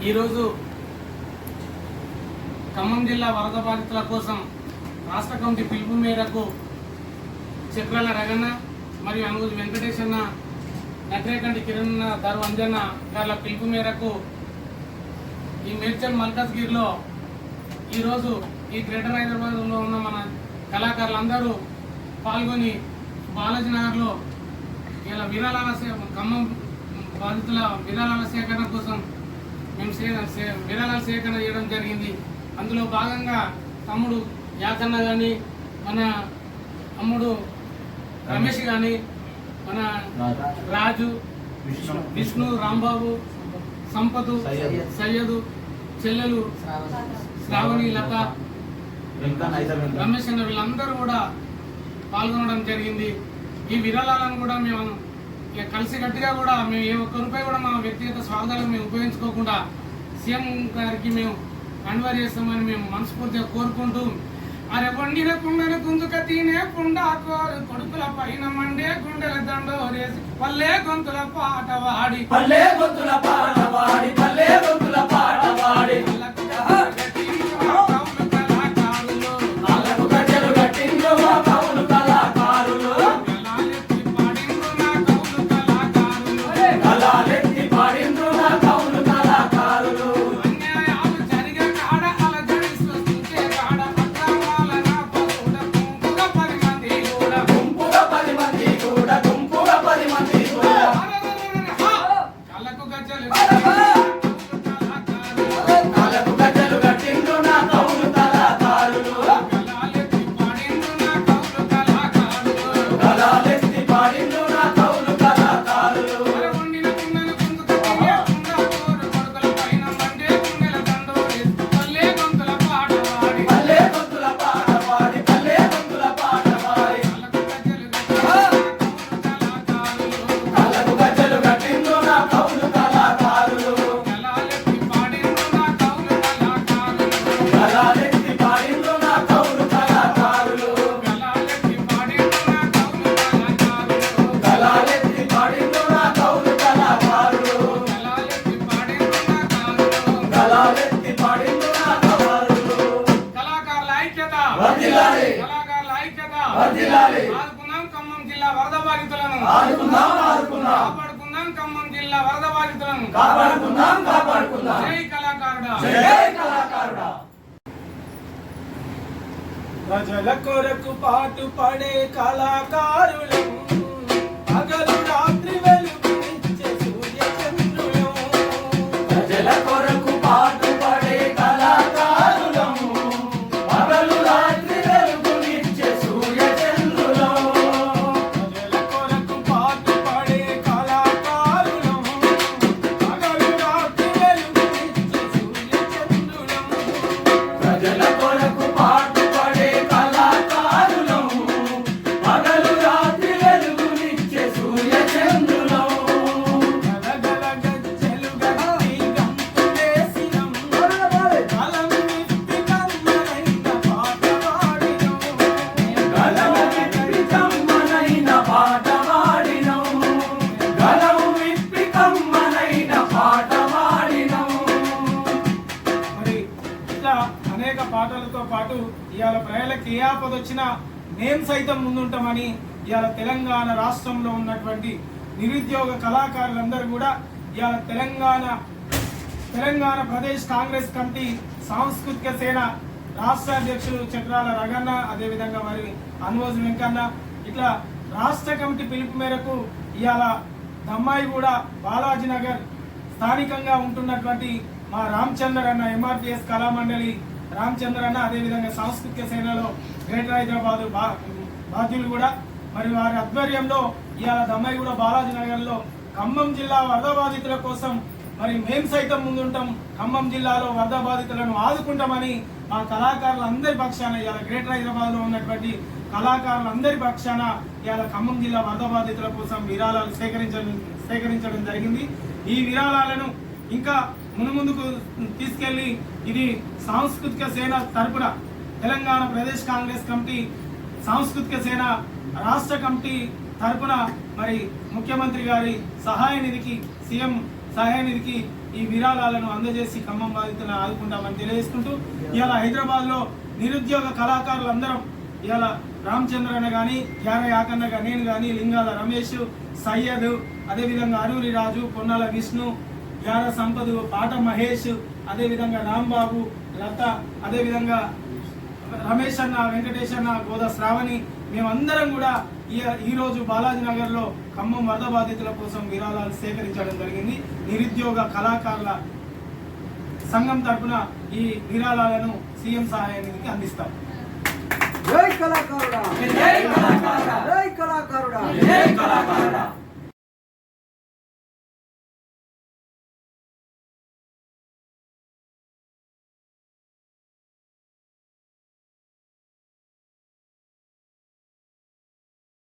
ఈరోజు ఖమ్మం జిల్లా వరద బాధితుల కోసం రాష్ట్ర కమిటీ పిలుపు మేరకు చక్రాల రగన్న మరియు అనుగుజు వెంకటేష్ అన్న, నగరేకంటి కిరణ్, దరు అంజన్న గారి పిలుపు మేరకు ఈ మేడ్చల్ మల్కాజ్గిరిలో ఈరోజు ఈ గ్రేటర్ హైదరాబాద్లో ఉన్న మన కళాకారులందరూ పాల్గొని బాలాజీ నగర్లో ఇలా ఖమ్మం బాధితుల విరాళాల సేకరణ కోసం మేము విరాళాల సేకరణ చేయడం జరిగింది. అందులో భాగంగా తమ్ముడు యాకన్న కానీ, మన తమ్ముడు రమేష్ కానీ, మన రాజు, విష్ణు, రాంబాబు, సంపతు, సయ్యదు, చెల్లెలు శ్రావణి, లత, రమేష్ అన్న వీళ్ళందరూ కూడా పాల్గొనడం జరిగింది. ఈ విరాళాలను కూడా మేము కలిసి గట్టిగా కూడా మేము ఏ ఒక్క రూపాయి కూడా మా వ్యక్తిగత స్వార్థాలకు మేము ఉపయోగించుకోకుండా సీఎం గారికి మేము కన్వర్ చేస్తామని మేము మనస్ఫూర్తిగా కోరుకుంటూ, అరే వండిన కుండను గుంజుక తినే కుండా కోరు కొడుకుల పైన మండే గుండెల దండోరేసి పల్లె గొంతుల పాట వాడి పల్లె గొంతుల పాట వాడి పల్లె గొంతుల పాట వాడి ఖమ్మం జిల్లా వరద బాధితులను కాపాడుకుందాం. ఖమ్మం జిల్లా వరద బాధితులను కాపాడుకుందాం. జై కళాకారుడా, జై కళాకారుడా. ప్రజల కొరకు పాటు పడే కళాకారులం, పగలు రాత్రి వెలుగునిచ్చే సూర్య చంద్రులం. ప్రజల కొరకు పాటు పడే కళాకారులం, పగలు రాత్రి వెలుగునిచ్చే సూర్య చంద్రులం. ప్రజల కొరకు పాటు పడే కళాకారులం, పగలు రాత్రి వెలుగునిచ్చే సూర్య చంద్రులం. ప్రజల కొరకు పాటు పడే కళాకారులం, పగలు రాత్రి వెలుగునిచ్చే సూర్య చంద్రులం. గలగల గజ్జెలు గట్టి గంతులేసినం, కలం విప్పి కమ్మనైన పాట వాడినం. కలం విప్పి కమ్మనైన పాట వాడినం. కలం విప్పి కమ్మనైన పాట వాడినం. మరి ఇట్లా అనేక పాటలతో పాటు ఇవాళ ప్రజలకు ఏ ఆపద వచ్చినా మేము సైతం ముందుంటామని ఇవాళ తెలంగాణ రాష్ట్రంలో ఉన్నటువంటి నిరుద్యోగ కళాకారులందరూ కూడా ఇవాళ తెలంగాణ ప్రదేశ్ కాంగ్రెస్ కమిటీ సాంస్కృతిక సేన రాష్ట్ర అధ్యక్షులు చక్రాల రగన్న, అదేవిధంగా మరి అనువోజు వెంకన్న, ఇట్లా రాష్ట్ర కమిటీ పిలుపు మేరకు ఇవాళ దమ్మాయి కూడా బాలాజీ నగర్ స్థానికంగా ఉంటున్నటువంటి మా రామచంద్ర అన్న, ఎంఆర్పిఎస్ కళామండలి రామచంద్ర అన్న, అదేవిధంగా సాంస్కృతిక సేనలో గ్రేటర్ హైదరాబాద్ బాధ్యులు కూడా మరి వారి ఆధ్వర్యంలో ఇవాళ దమ్మాయి కూడా బాలాజీ నగర్లో ఖమ్మం జిల్లా వరద బాధితుల కోసం మరి మేము సైతం ముందుంటాం, ఖమ్మం జిల్లాలో వరద బాధితులను ఆదుకుంటామని మా కళాకారులందరి పక్షాన ఇవాళ గ్రేటర్ హైదరాబాద్లో ఉన్నటువంటి కళాకారులందరి పక్షాన ఇవాళ ఖమ్మం జిల్లా వరద బాధితుల కోసం విరాళాలు సేకరించడం జరిగింది. ఈ విరాళాలను ఇంకా మునుముందుకు తీసుకెళ్లి ఇది సాంస్కృతిక సేన తరపున తెలంగాణ ప్రదేశ్ కాంగ్రెస్ కమిటీ సాంస్కృతిక సేన రాష్ట్ర కమిటీ తరపున మరి ముఖ్యమంత్రి గారి సహాయ నిధికి సీఎం సహాయ నిధికి ఈ విరాళాలను అందజేసి ఖమ్మం బాధితులను ఆదుకుంటామని తెలియజేసుకుంటూ ఇవాళ హైదరాబాద్లో నిరుద్యోగ కళాకారులందరం ఇవాళ రామచంద్రన్న కానీ గ్యార యాకన్న కానీ నేను కానీ లింగాల రమేష్ సయ్యద్ అదేవిధంగా అరూరి రాజు పొన్నాల విష్ణు గ్యార సంపద్ పాట మహేష్ అదేవిధంగా రాంబాబు లత అదేవిధంగా రమేష్ అన్న వెంకటేష్ అన్న గోదా శ్రావణి మేమందరం కూడా ఈరోజు బాలాజీ నగర్లో ఖమ్మం వరద బాధితుల కోసం విరాళాలు సేకరించడం జరిగింది. నిరుద్యోగ కళాకారుల సంఘం తరఫున ఈ విరాళాలను సీఎం సహాయ నిధికి అందిస్తాం. జై కళాకారుడా, జై కళాకారుడా, జై కళాకారుడా, జై కళాకారుడా.